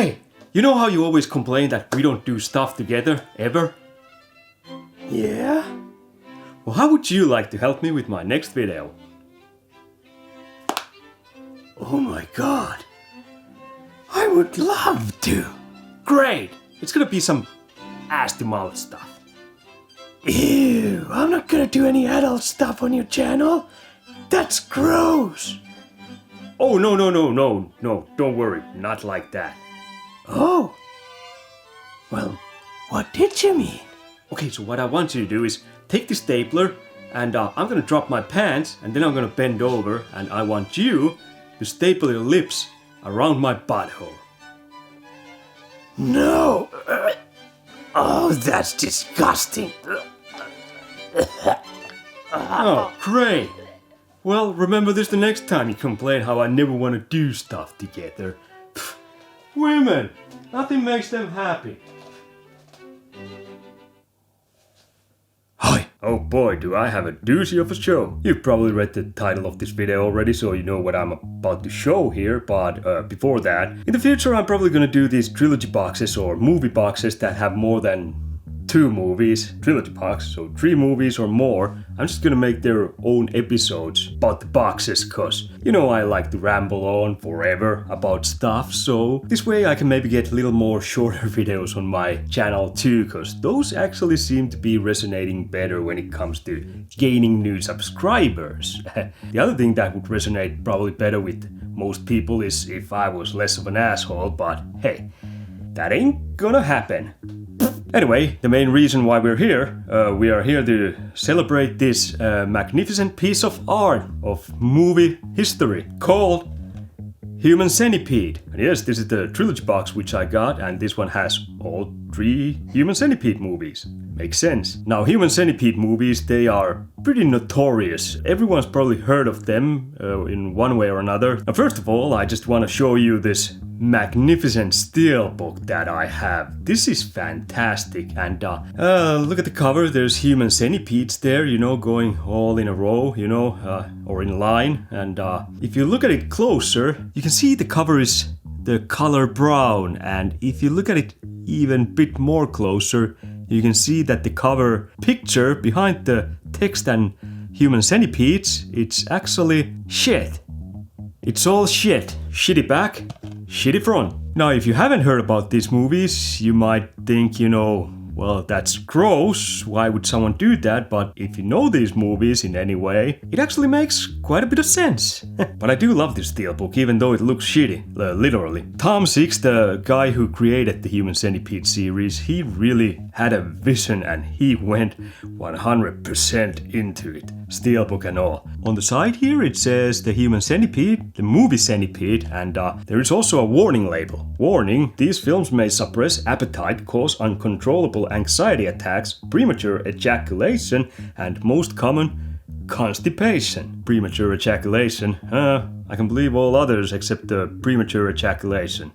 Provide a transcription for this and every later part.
Hey, you know how you always complain that we don't do stuff together, ever? Yeah? Well, how would you like to help me with my next video? Oh my god. I would love to. Great! It's gonna be some ass-to-mouth stuff. Ew, I'm not gonna do any adult stuff on your channel. That's gross. Oh, no, don't worry, not like that. Oh. Well, what did you mean? Okay, so what I want you to do is take the stapler and I'm gonna drop my pants and then I'm gonna bend over and I want you to staple your lips around my butthole. No. Oh, that's disgusting. Oh, great! Well, remember this the next time you complain how I never want to do stuff together. Pfft, women! Nothing makes them happy. Hi. Oh boy, do I have a doozy of a show. You've probably read the title of this video already, so you know what I'm about to show here, but before that, in the future I'm probably gonna do these trilogy boxes or movie boxes that have more than 2 movies, trilogy box, so 3 movies or more. I'm just gonna make their own episodes about the boxes, cause you know I like to ramble on forever about stuff, so this way I can maybe get a little more shorter videos on my channel too, cause those actually seem to be resonating better when it comes to gaining new subscribers. The other thing that would resonate probably better with most people is if I was less of an asshole, but hey, that ain't gonna happen. Anyway, the main reason why we are here to celebrate this magnificent piece of art of movie history called Human Centipede. And yes, this is the trilogy box which I got, and this one has all 3 Human Centipede movies. Makes sense. Now, Human Centipede movies, they are pretty notorious. Everyone's probably heard of them in one way or another. Now, first of all, I just want to show you this magnificent Steelbook that I have. This is fantastic, and look at the cover. There's human centipedes there, you know, going all in a row, you know, or in line. And if you look at it closer, you can see the cover is the color brown, and if you look at it even a bit more closer, you can see that the cover picture behind the text and human centipedes, it's actually shit. It's all shit. Shitty back, shitty front. Now, if you haven't heard about these movies, you might think, you know, well, that's gross, why would someone do that? But if you know these movies in any way, it actually makes quite a bit of sense. But I do love this Steelbook, even though it looks shitty, literally. Tom Six, the guy who created the Human Centipede series, he really had a vision and he went 100% into it. Steelbook and all. On the side here it says the Human Centipede, the movie Centipede, and there is also a warning label. Warning, these films may suppress appetite, cause uncontrollable anxiety attacks, premature ejaculation, and most common, constipation. Premature ejaculation, I can believe all others except the premature ejaculation.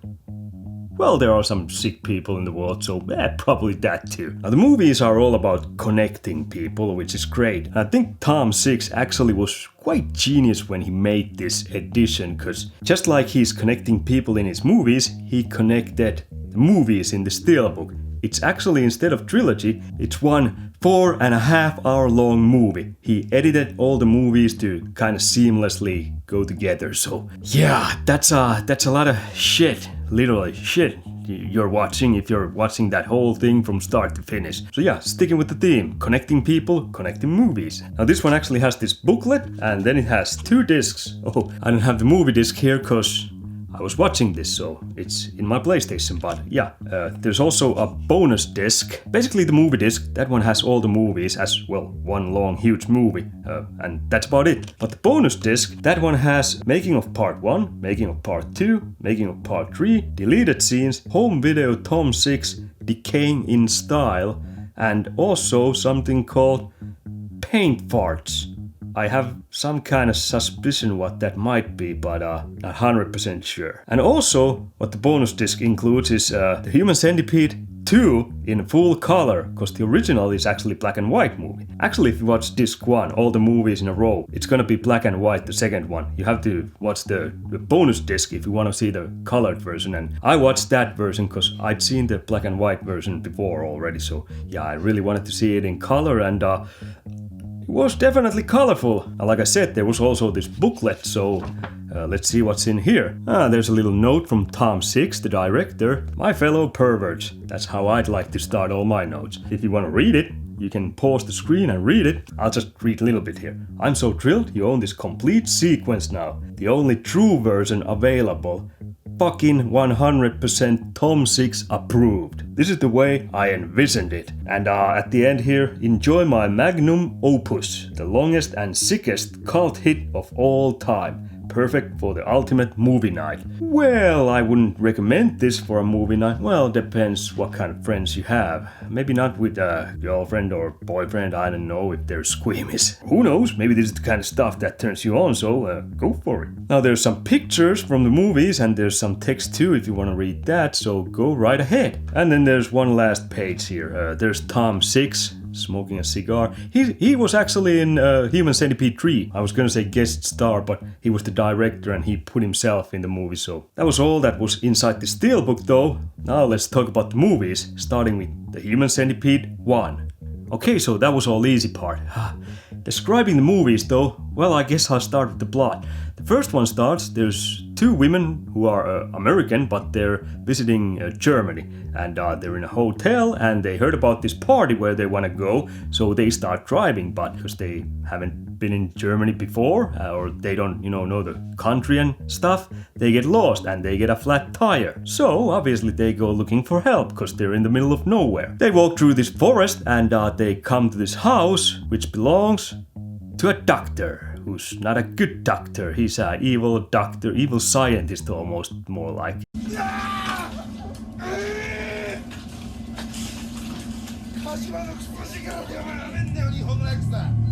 Well, there are some sick people in the world, so probably that too. Now, the movies are all about connecting people, which is great. I think Tom Six actually was quite genius when he made this edition, because just like he's connecting people in his movies, he connected the movies in the Steelbook. It's actually, instead of trilogy, it's one 4.5 hour long movie. He edited all the movies to kind of seamlessly go together. So yeah, that's a lot of shit, literally shit you're watching if you're watching that whole thing from start to finish. So yeah, sticking with the theme, connecting people, connecting movies. Now this one actually has this booklet and then it has 2 discs. Oh, I don't have the movie disc here because I was watching this, so it's in my PlayStation, but yeah, there's also a bonus disc. Basically the movie disc, that one has all the movies as well, one long huge movie, and that's about it. But the bonus disc, that one has making of part 1, making of part 2, making of part 3, deleted scenes, home video Tom Six, decaying in style, and also something called paint farts. I have some kind of suspicion what that might be, but not 100% sure. And also, what the bonus disc includes is the Human Centipede 2 in full color, because the original is actually black and white movie. Actually, if you watch disc 1, all the movies in a row, it's gonna be black and white, the second one. You have to watch the bonus disc if you want to see the colored version, and I watched that version because I'd seen the black and white version before already, so yeah, I really wanted to see it in color, and it was definitely colorful. And like I said, there was also this booklet, so let's see what's in here. There's a little note from Tom Six, the director. My fellow perverts. That's how I'd like to start all my notes. If you want to read it, you can pause the screen and read it. I'll just read a little bit here. I'm so thrilled you own this complete sequence now. The only true version available. Fucking 100% Tom Six approved. This is the way I envisioned it. And at the end here, enjoy my magnum opus, the longest and sickest cult hit of all time. Perfect for the ultimate movie night. Well, I wouldn't recommend this for a movie night. Well, depends what kind of friends you have. Maybe not with a girlfriend or boyfriend, I don't know if they're squeamish. Who knows, maybe this is the kind of stuff that turns you on, so go for it. Now there's some pictures from the movies and there's some text too if you want to read that, so go right ahead. And then there's one last page here. There's Tom Six smoking a cigar. He was actually in Human Centipede 3. I was gonna say guest star, but he was the director and he put himself in the movie, so that was all that was inside the Steelbook though. Now let's talk about the movies, starting with the Human Centipede 1. Okay, so that was all the easy part. Describing the movies though, well, I guess I'll start with the plot. The first one starts, there's two women who are American, but they're visiting Germany, and they're in a hotel and they heard about this party where they want to go, so they start driving, but because they haven't been in Germany before, or they don't know the country and stuff, they get lost and they get a flat tire. So obviously they go looking for help because they're in the middle of nowhere. They walk through this forest and they come to this house which belongs to a doctor who's not a good doctor. He's an evil doctor, evil scientist almost, more like.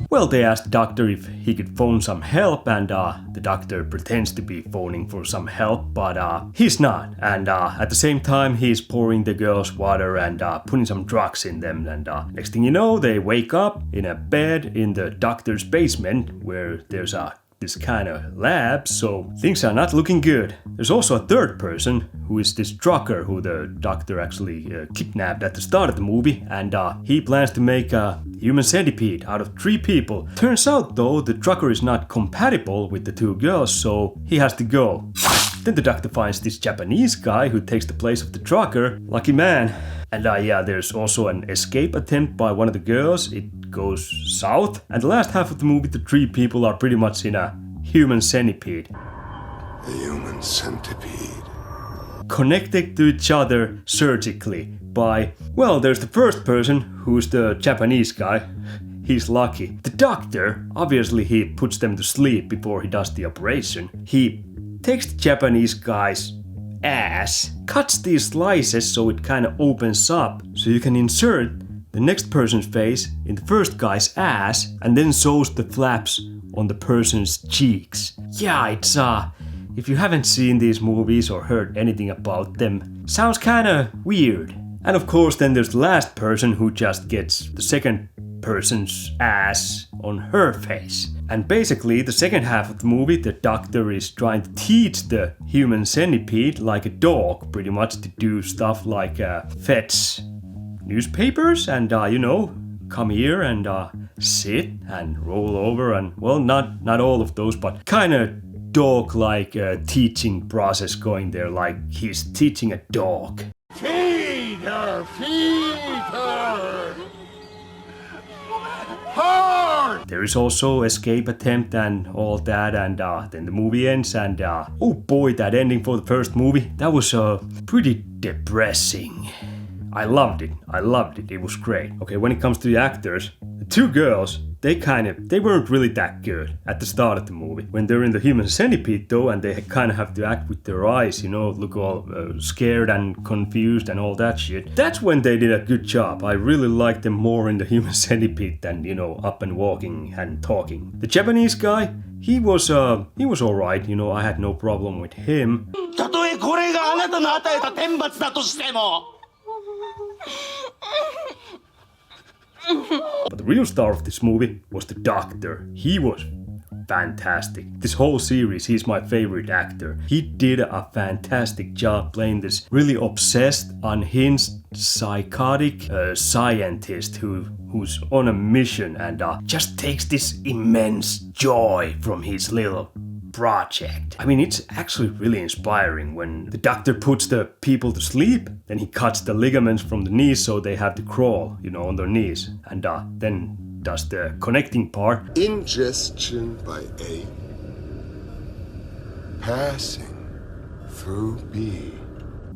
Well, they asked the doctor if he could phone some help, and the doctor pretends to be phoning for some help, but he's not. And at the same time, he's pouring the girls water and putting some drugs in them. And next thing you know, they wake up in a bed in the doctor's basement where there's this kind of lab, so things are not looking good. There's also a third person who is this trucker who the doctor actually kidnapped at the start of the movie, and he plans to make a human centipede out of 3 people. Turns out though, the trucker is not compatible with the 2 girls, so he has to go. Then the doctor finds this Japanese guy who takes the place of the trucker. Lucky man. And there's also an escape attempt by one of the girls. It goes south. And the last half of the movie, the 3 people are pretty much in a human centipede. A human centipede. Connected to each other surgically by, well, there's the first person who's the Japanese guy. He's lucky. The doctor, obviously he puts them to sleep before he does the operation. He takes the Japanese guy's ass, cuts these slices so it kind of opens up, so you can insert the next person's face in the first guy's ass, and then sews the flaps on the person's cheeks. Yeah, it's if you haven't seen these movies or heard anything about them, sounds kind of weird. And of course then there's the last person who just gets the second person's ass on her face. And basically the second half of the movie, the doctor is trying to teach the human centipede, like a dog pretty much, to do stuff like fetch newspapers and come here and sit and roll over, and well, not all of those, but kind of dog-like teaching process going there, like he's teaching a dog. Feed her! Feed her! Hard! There is also escape attempt and all that, and then the movie ends, and oh boy, that ending for the first movie, that was pretty depressing. I loved it, it was great. Okay, when it comes to the actors, the 2 girls, they weren't really that good at the start of the movie. When they're in the Human Centipede though, and they kind of have to act with their eyes, look all scared and confused and all that shit. That's when they did a good job. I really liked them more in the Human Centipede than, up and walking and talking. The Japanese guy, he was alright, I had no problem with him. たとえこれがあなたの与えた天罰だとしても But the real star of this movie was the Doctor. He was fantastic. This whole series, he's my favorite actor. He did a fantastic job playing this really obsessed, unhinged, psychotic scientist who's on a mission and just takes this immense joy from his little project. I mean, it's actually really inspiring when the doctor puts the people to sleep, then he cuts the ligaments from the knees so they have to crawl, on their knees, and then does the connecting part. Ingestion by A, passing through B.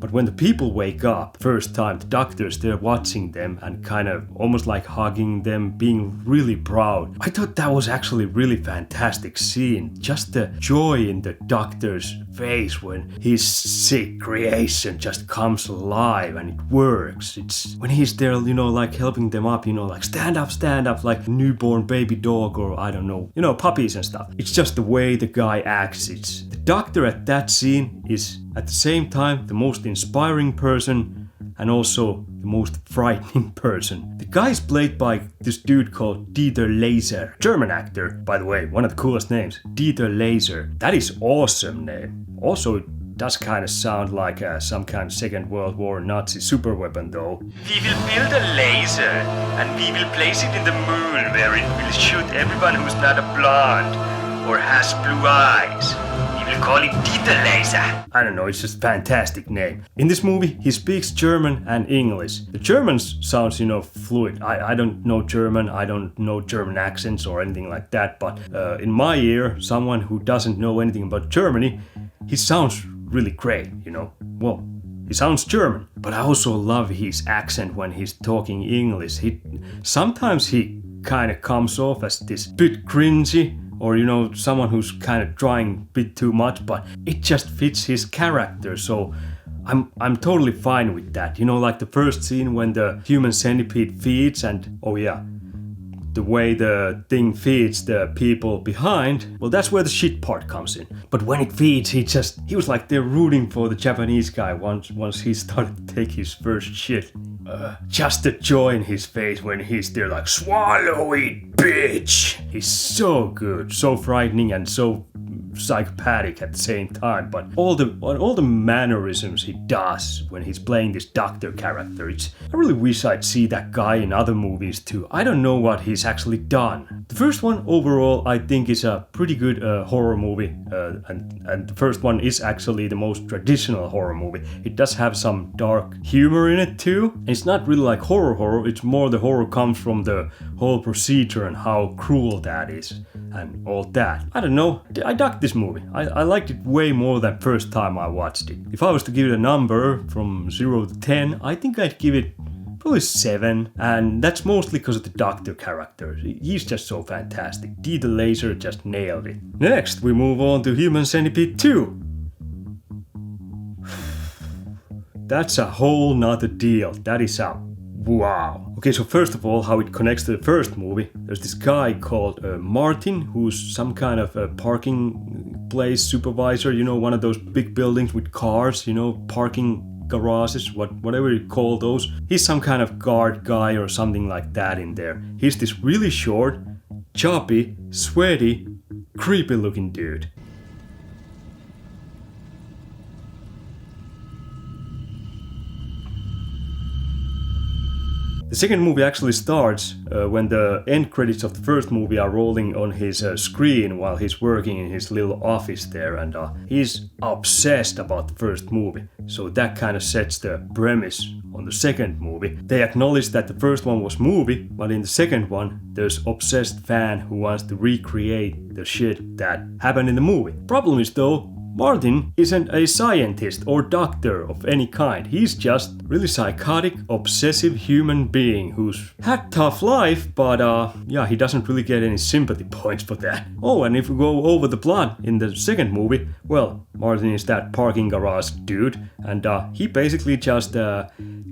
But when the people wake up, first time, the doctors, they're watching them and kind of almost like hugging them, being really proud. I thought that was actually really fantastic scene. Just the joy in the doctor's face when his sick creation just comes alive and it works. It's when he's there, like helping them up, like stand up, like newborn baby dog or I don't know, puppies and stuff. It's just the way the guy acts. It's the doctor at that scene is at the same time the most inspiring person and also the most frightening person. The guy is played by this dude called Dieter Laser. German actor, by the way, one of the coolest names. Dieter Laser. That is awesome name. Also, it does kind of sound like some kind of Second World War Nazi superweapon though. We will build a laser and we will place it in the moon where it will shoot everyone who's not a blonde or has blue eyes. We'll call it Dieter Laser. I don't know, it's just a fantastic name. In this movie, he speaks German and English. The German sounds, fluid. I don't know German, I don't know German accents or anything like that, but in my ear, someone who doesn't know anything about Germany, he sounds really great, Well, he sounds German. But I also love his accent when he's talking English. Sometimes he kind of comes off as this bit cringy, or someone who's kind of trying a bit too much, but it just fits his character, so I'm totally fine with that. Like the first scene when the Human Centipede feeds and, oh yeah, the way the thing feeds the people behind, well, that's where the shit part comes in. But when it feeds, he was like they're rooting for the Japanese guy once he started to take his first shit. Just the joy in his face when he's there like, swallow it, bitch! He's so good, so frightening and so psychopathic at the same time, but all the mannerisms he does when he's playing this doctor character, I really wish I'd see that guy in other movies too. I don't know what he's actually done. The first one overall I think is a pretty good horror movie, and the first one is actually the most traditional horror movie. It does have some dark humor in it too, and it's not really like horror, it's more the horror comes from the whole procedure and how cruel that is and all that. I don't know, I dug this movie. I liked it way more than first time I watched it. If I was to give it a number from 0 to 10, I think I'd give it probably 7, and that's mostly because of the doctor character. He's just so fantastic. Dieter Laser just nailed it. Next, we move on to Human Centipede 2. That's a whole nother deal. That is a wow. Okay, so first of all, how it connects to the first movie. There's this guy called Martin, who's some kind of a parking place supervisor, one of those big buildings with cars, parking garages, whatever you call those. He's some kind of guard guy or something like that in there. He's this really short, choppy, sweaty, creepy looking dude. The second movie actually starts when the end credits of the first movie are rolling on his screen while he's working in his little office there, and he's obsessed about the first movie. So that kind of sets the premise on the second movie. They acknowledge that the first one was movie, but in the second one there's obsessed fan who wants to recreate the shit that happened in the movie. Problem is though, Martin isn't a scientist or doctor of any kind. He's just really psychotic, obsessive human being who's had tough life, but yeah, he doesn't really get any sympathy points for that. Oh, and if we go over the plot in the second movie, well, Martin is that parking garage dude, and he basically just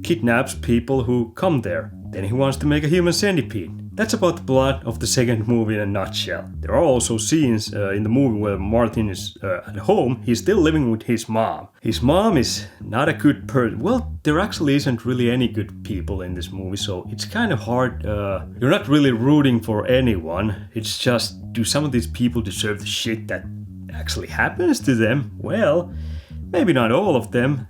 kidnaps people who come there. Then he wants to make a human centipede. That's about the plot of the second movie in a nutshell. There are also scenes in the movie where Martin is at home. He's still living with his mom. His mom is not a good person. Well, there actually isn't really any good people in this movie, so it's kind of hard. You're not really rooting for anyone. It's just, do some of these people deserve the shit that actually happens to them? Well, maybe not all of them.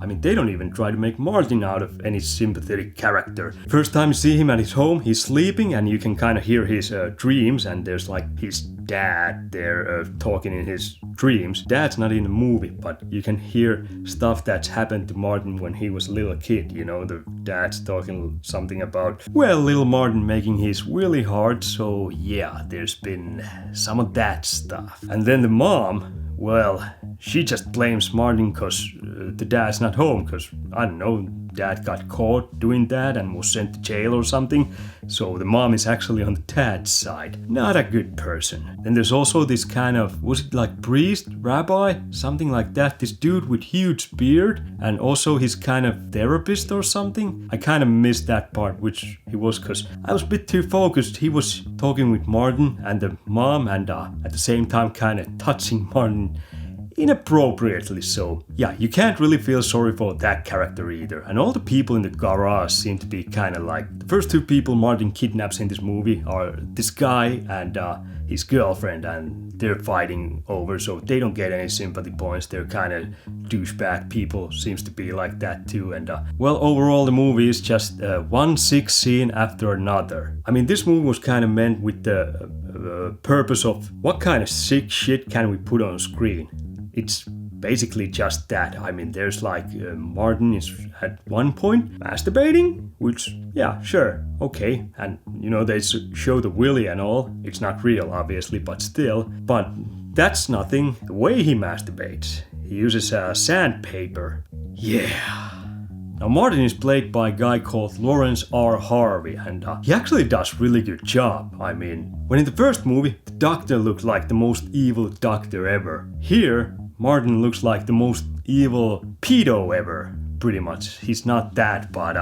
I mean, they don't even try to make Martin out of any sympathetic character. First time you see him at his home, he's sleeping and you can kind of hear his dreams, and there's like his dad there talking in his dreams. Dad's not in the movie, but you can hear stuff that's happened to Martin when he was a little kid. You know, the dad's talking something about, well, little Martin making his willy hard, so yeah, there's been some of that stuff. And then the mom, well, she just blames Martin because the dad's not home, because, I don't know, dad got caught doing that and was sent to jail or something. So the mom is actually on the dad's side. Not a good person. Then there's also this kind of, was it like priest, rabbi, something like that? This dude with huge beard, and also his kind of therapist or something. I kind of missed that part, which he was, because I was a bit too focused. He was talking with Martin and the mom, and at the same time kind of touching Martin inappropriately. So yeah, you can't really feel sorry for that character either. And all the people in the garage seem to be kind of like, the first two people Martin kidnaps in this movie are this guy and his girlfriend, and they're fighting over, so they don't get any sympathy points. They're kind of douchebag people, seems to be like that too. And well, overall the movie is just one sick scene after another. I mean, this movie was kind of meant with the purpose of what kind of sick shit can we put on screen. It's basically just that. I mean, there's like Martin is at one point masturbating, which, yeah, sure, okay. And, you know, they show the willy and all. It's not real, obviously, but still. But that's nothing. The way he masturbates, he uses sandpaper. Yeah. Now, Martin is played by a guy called Lawrence R. Harvey, and he actually does really good job. I mean, when in the first movie, the doctor looked like the most evil doctor ever. Here, Martin looks like the most evil pedo ever, pretty much. He's not that, but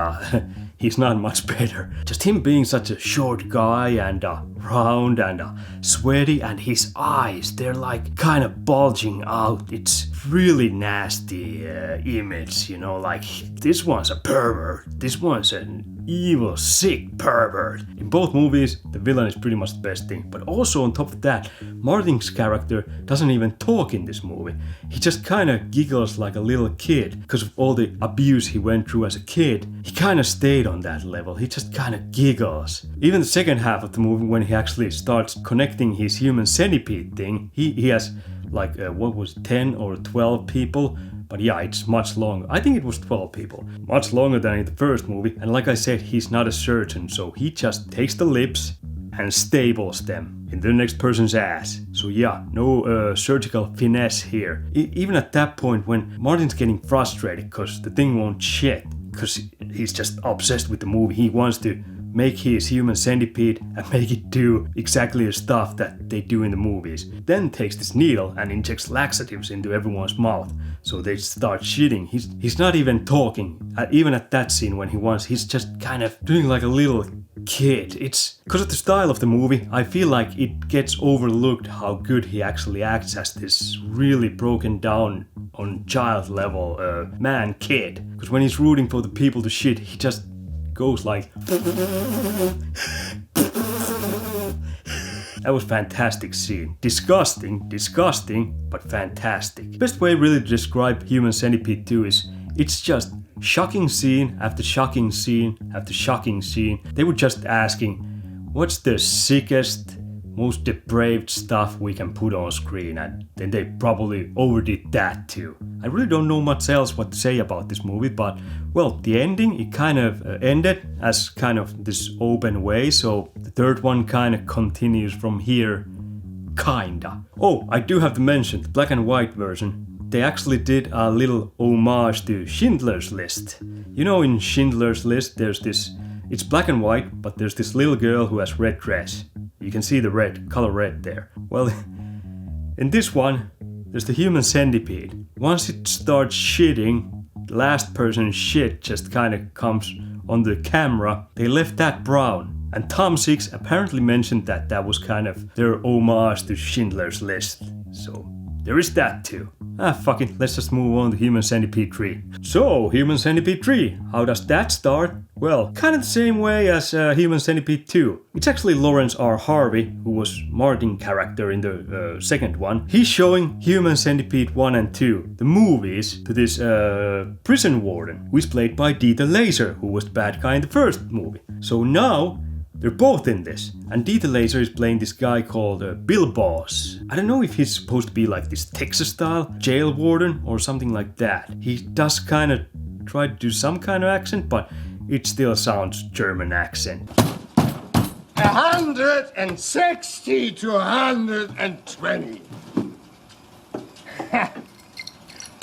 he's not much better. Just him being such a short guy and round and sweaty, and his eyes, they're like kind of bulging out. It's really nasty image, you know, like this one's a pervert, this one's an evil, sick pervert. In both movies, the villain is pretty much the best thing, but also on top of that, Martin's character doesn't even talk in this movie. He just kind of giggles like a little kid because of all the abuse he went through as a kid. He kind of stayed on that level. He just kind of giggles. Even the second half of the movie, when he actually starts connecting his human centipede thing, he has like, 10 or 12 people? But yeah, it's much longer. I think it was 12 people. Much longer than in the first movie. And like I said, he's not a surgeon, so he just takes the lips and staples them in the next person's ass. So yeah, no surgical finesse here. Even at that point, when Martin's getting frustrated because the thing won't shit, because he's just obsessed with the movie, he wants to make his human centipede and make it do exactly the stuff that they do in the movies. Then takes this needle and injects laxatives into everyone's mouth, so they start shitting. He's not even talking. Even at that scene when he's just kind of doing like a little kid. It's because of the style of the movie, I feel like it gets overlooked how good he actually acts as this really broken down on child level man kid. Because when he's rooting for the people to shit, he just goes like that was fantastic scene. Disgusting, but fantastic. Best way really to describe Human Centipede 2 is it's just shocking scene after shocking scene after shocking scene. They were just asking, what's the sickest, most depraved stuff we can put on screen, and then they probably overdid that too. I really don't know much else what to say about this movie, but well, the ending, it kind of ended as kind of this open way, so the third one kind of continues from here kinda. Oh, I do have to mention the black and white version. They actually did a little homage to Schindler's List. You know, in Schindler's List there's this, it's black and white, but there's this little girl who has red dress. You can see the red, color red there. Well, in this one, there's the Human Centipede. Once it starts shitting, the last person's shit just kind of comes on the camera. They left that brown. And Tom Six apparently mentioned that that was kind of their homage to Schindler's List. So there is that too. Fuck it, let's just move on to Human Centipede 3. So, Human Centipede 3, how does that start? Well, kind of the same way as Human Centipede 2. It's actually Lawrence R. Harvey, who was Martin character in the second one. He's showing Human Centipede 1 and 2, the movies, to this prison warden, who is played by Dieter Laser, who was the bad guy in the first movie. So now, they're both in this, and Dieter Laser is playing this guy called Bill Boss. I don't know if he's supposed to be like this Texas-style jail warden or something like that. He does kind of try to do some kind of accent, but it still sounds German accent. 160 to 120.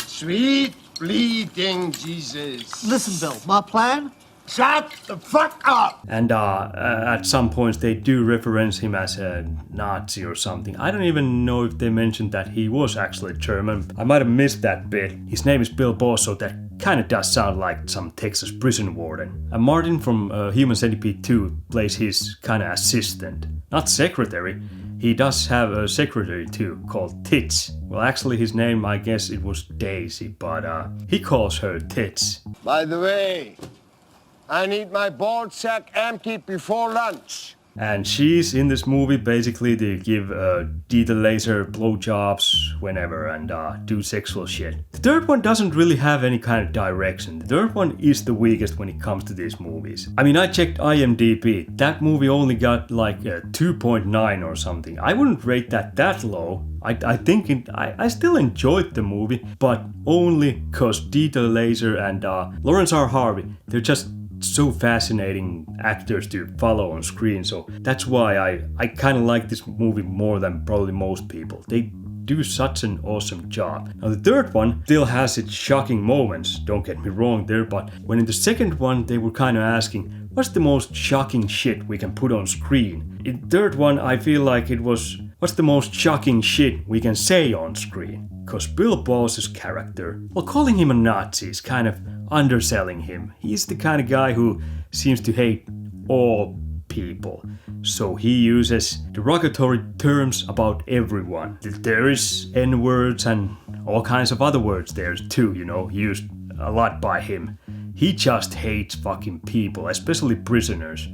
Sweet bleeding Jesus. Listen, Bill, my plan? Shut the fuck up! And at some points they do reference him as a Nazi or something. I don't even know if they mentioned that he was actually German. I might have missed that bit. His name is Bill Boss, so that kind of does sound like some Texas prison warden. And Martin from Human Centipede 2 plays his kind of assistant. Not secretary. He does have a secretary too, called Tits. Well, actually his name, I guess it was Daisy, but he calls her Tits. By the way, I need my ball sack emptied before lunch. And she's in this movie basically to give Dieter Laser blowjobs whenever and do sexual shit. The third one doesn't really have any kind of direction. The third one is the weakest when it comes to these movies. I mean, I checked IMDb. That movie only got like a 2.9 or something. I wouldn't rate that low. I think I still enjoyed the movie, but only because Dieter Laser and Lawrence R. Harvey, they're just so fascinating actors to follow on screen, so that's why I kind of like this movie more than probably most people. They do such an awesome job. Now the third one still has its shocking moments, don't get me wrong there, but when in the second one they were kind of asking, what's the most shocking shit we can put on screen? In the third one I feel like it was, what's the most shocking shit we can say on screen? Because Bill Boss's character, well, calling him a Nazi is kind of underselling him. He's the kind of guy who seems to hate all people. So he uses derogatory terms about everyone. There is N-words and all kinds of other words there too, you know, used a lot by him. He just hates fucking people, especially prisoners.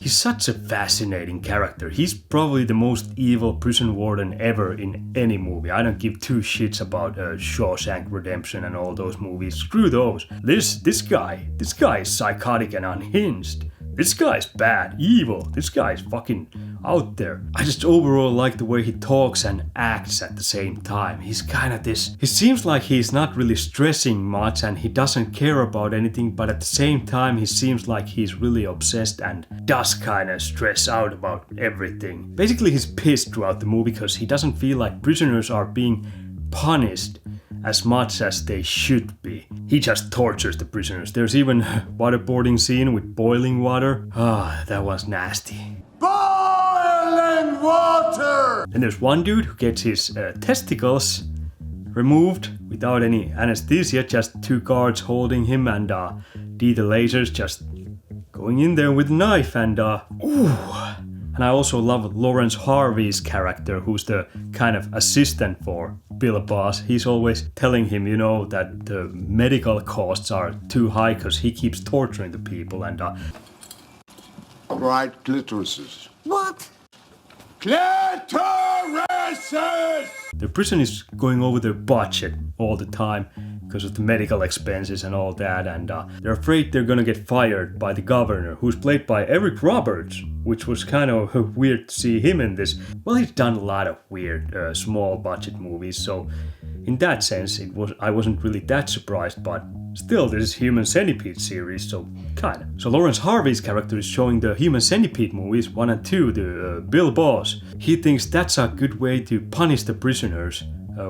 He's such a fascinating character. He's probably the most evil prison warden ever in any movie. I don't give two shits about Shawshank Redemption and all those movies. Screw those. This guy is psychotic and unhinged. This guy's bad, evil. This guy's fucking out there. I just overall like the way he talks and acts at the same time. He's kind of this... He seems like he's not really stressing much and he doesn't care about anything, but at the same time he seems like he's really obsessed and does kind of stress out about everything. Basically he's pissed throughout the movie because he doesn't feel like prisoners are being punished as much as they should be. He just tortures the prisoners. There's even a waterboarding scene with boiling water. That was nasty. Boiling water! And there's one dude who gets his testicles removed without any anesthesia, just two guards holding him and Dieter Laser's just going in there with a knife and And I also love Lawrence Harvey's character, who's the kind of assistant for Bill Boss. He's always telling him, you know, that the medical costs are too high because he keeps torturing the people and... Right clitorises. What? Clitorises! The prison is going over their budget all the time because of the medical expenses and all that, and they're afraid they're gonna get fired by the governor, who's played by Eric Roberts, which was kind of weird to see him in this. Well, he's done a lot of weird small budget movies, so in that sense I wasn't really that surprised, but Still, this is Human Centipede series, so kinda. So Lawrence Harvey's character is showing the Human Centipede movies 1 and 2, the Bill Boss. He thinks that's a good way to punish the prisoners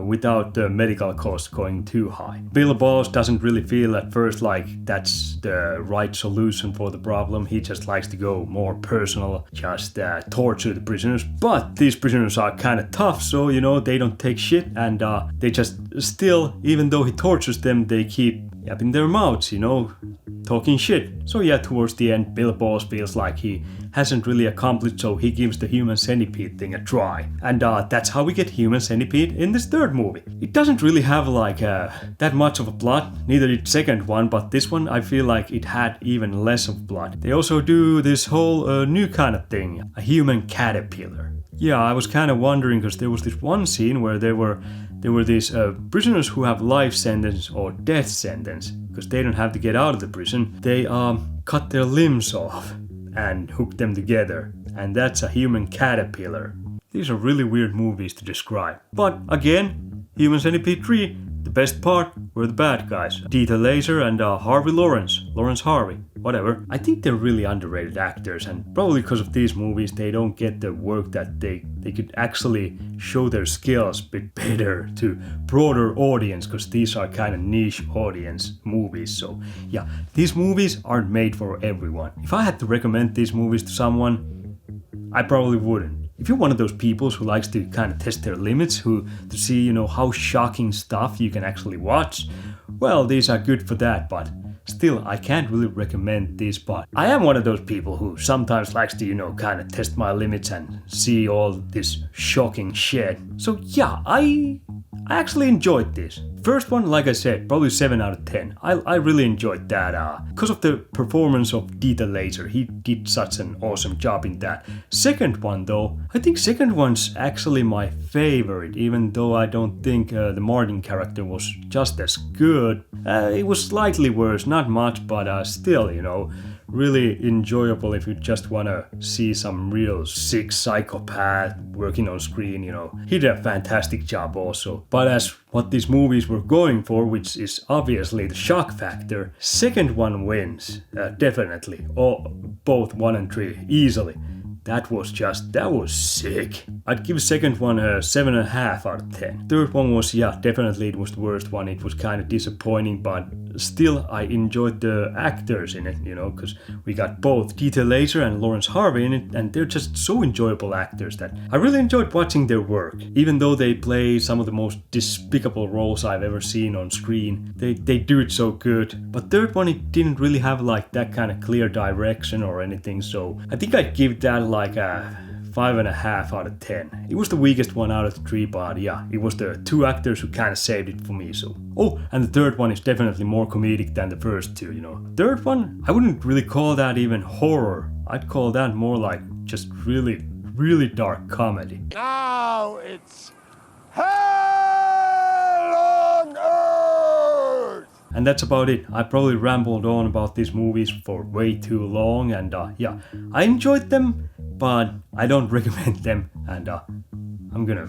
without the medical costs going too high. Bill Boss doesn't really feel at first like that's the right solution for the problem. He just likes to go more personal, just torture the prisoners. But these prisoners are kind of tough, so you know, they don't take shit, and they just still, even though he tortures them, they keep yapping their mouths, you know, talking shit. So yeah, towards the end, Bill Boss feels like he hasn't really accomplished, so he gives the Human Centipede thing a try. And that's how we get Human Centipede in this third movie. It doesn't really have like that much of a plot, neither did second one, but this one I feel like it had even less of plot. They also do this whole new kind of thing, a human caterpillar. Yeah, I was kind of wondering, because there was this one scene where there were these prisoners who have life sentence or death sentence, because they don't have to get out of the prison. They cut their limbs off and hook them together, and that's a human caterpillar. These are really weird movies to describe. But again, Human Centipede 3, the best part were the bad guys. Dieter Laser and Lawrence Harvey, whatever. I think they're really underrated actors, and probably because of these movies they don't get the work that they could actually show their skills a bit better to broader audience, because these are kind of niche audience movies. So yeah, these movies aren't made for everyone. If I had to recommend these movies to someone, I probably wouldn't. If you're one of those people who likes to kind of test their limits, to see, you know, how shocking stuff you can actually watch, well, these are good for that, but still, I can't really recommend these, but I am one of those people who sometimes likes to, you know, kind of test my limits and see all this shocking shit. So yeah, I actually enjoyed this. First one, like I said, probably 7 out of 10. I really enjoyed that because of the performance of Dieter Laser. He did such an awesome job in that. Second one though, I think second one's actually my favorite, even though I don't think the Martin character was just as good. It was slightly worse, not much, but still, you know, really enjoyable if you just want to see some real sick psychopath working on screen, you know. He did a fantastic job also. But as what these movies were going for, which is obviously the shock factor, second one wins, definitely. Both 1 and 3, easily. That was sick. I'd give second one a 7.5 out of 10. Third one was, yeah, definitely it was the worst one. It was kind of disappointing, but still I enjoyed the actors in it, you know, because we got both Dieter Laser and Lawrence Harvey in it, and they're just so enjoyable actors that I really enjoyed watching their work. Even though they play some of the most despicable roles I've ever seen on screen, they do it so good. But third one, it didn't really have like that kind of clear direction or anything, so I think I'd give that like a 5.5 out of 10. It was the weakest one out of the 3, but yeah, it was the 2 actors who kind of saved it for me. So, oh, and the third one is definitely more comedic than the first 2, you know. Third one, I wouldn't really call that even horror. I'd call that more like just really, really dark comedy. Now it's hell on earth! And that's about it. I probably rambled on about these movies for way too long, and yeah, I enjoyed them, but I don't recommend them, and I'm gonna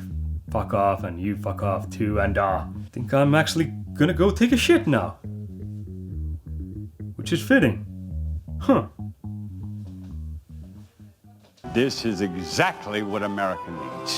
fuck off and you fuck off too, and I think I'm actually gonna go take a shit now. Which is fitting. Huh. This is exactly what America needs.